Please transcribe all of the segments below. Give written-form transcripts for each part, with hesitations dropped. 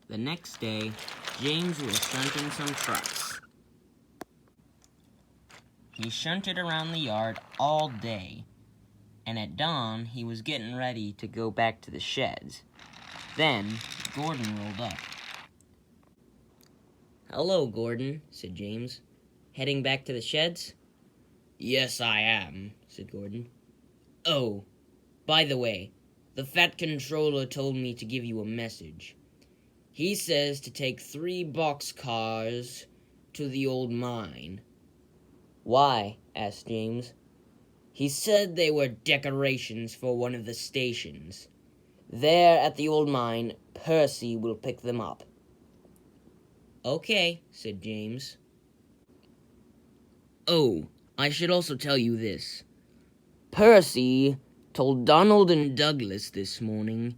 The next day, James was shunting some trucks. He shunted around the yard all day, and at dawn, he was getting ready to go back to the sheds. Then, Gordon rolled up. "Hello, Gordon," said James. "Heading back to the sheds?" "Yes, I am," said Gordon. "Oh, by the way, the Fat Controller told me to give you a message. He says to take 3 boxcars to the old mine." "Why?" asked James. "He said they were decorations for one of the stations. There at the old mine, Percy will pick them up." "Okay," said James. "Oh, I should also tell you this. Percy told Donald and Douglas this morning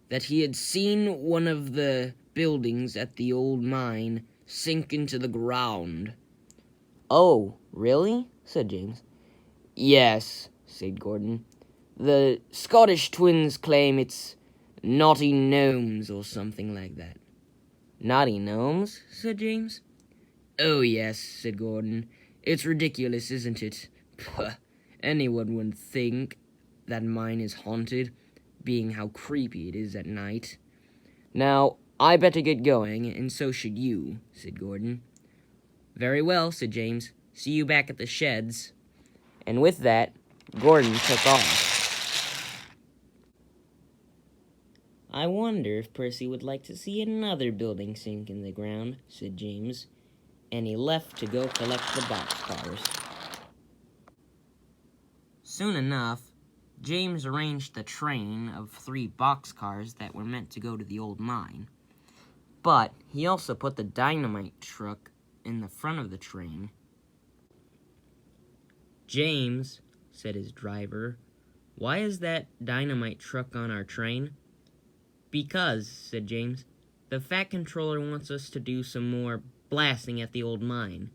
that he had seen one of the buildings at the old mine sink into the ground." "Oh, really?" said James. "Yes," said Gordon. "The Scottish twins claim it's naughty gnomes or something like that." "Naughty gnomes?" said James. "Oh, yes," said Gordon. "It's ridiculous, isn't it? Puh, anyone would think that mine is haunted, being how creepy it is at night." "Now, I better get going, and so should you," said Gordon. "Very well," said James. "See you back at the sheds." And with that, Gordon took off. "I wonder if Percy would like to see another building sink in the ground," said James, and he left to go collect the boxcars. Soon enough, James arranged the train of 3 boxcars that were meant to go to the old mine. But he also put the dynamite truck in the front of the train. "James," said his driver, "why is that dynamite truck on our train?" "Because," said James, "the Fat Controller wants us to do some more blasting at the old mine."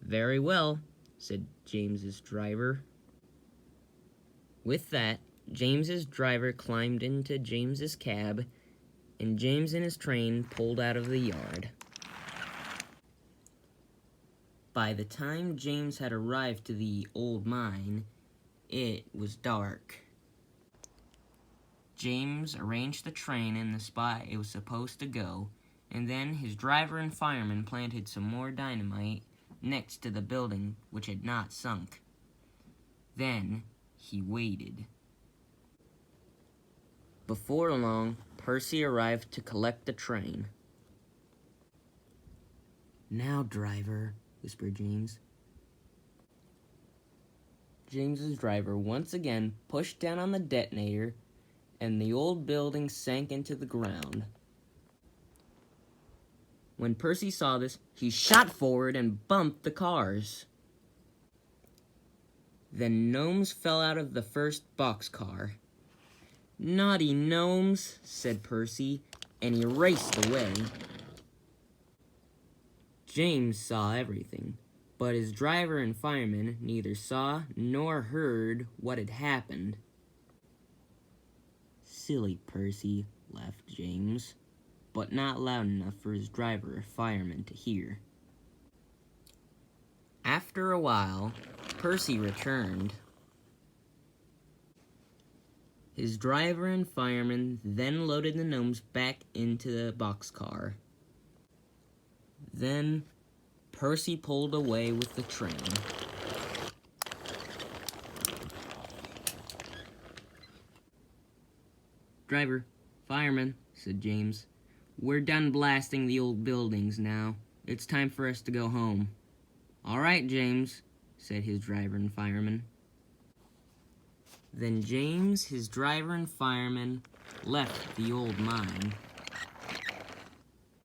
"Very well," said James's driver. With that, James's driver climbed into James's cab, and James and his train pulled out of the yard. By the time James had arrived to the old mine, it was dark. James arranged the train in the spot it was supposed to go, and then his driver and fireman planted some more dynamite next to the building which had not sunk. Then he waited. Before long, Percy arrived to collect the train. "Now, driver," whispered James. James's driver once again pushed down on the detonator, and the old building sank into the ground. When Percy saw this, he shot forward and bumped the cars. Then gnomes fell out of the first boxcar. "Naughty gnomes," said Percy, and he raced away. James saw everything, but his driver and fireman neither saw nor heard what had happened. "Silly Percy," laughed James, but not loud enough for his driver or fireman to hear. After a while, Percy returned. His driver and fireman then loaded the gnomes back into the boxcar. Then, Percy pulled away with the train. "Driver, fireman," said James, "we're done blasting the old buildings now. It's time for us to go home." "All right, James," said his driver and fireman. Then James, his driver and fireman left the old mine.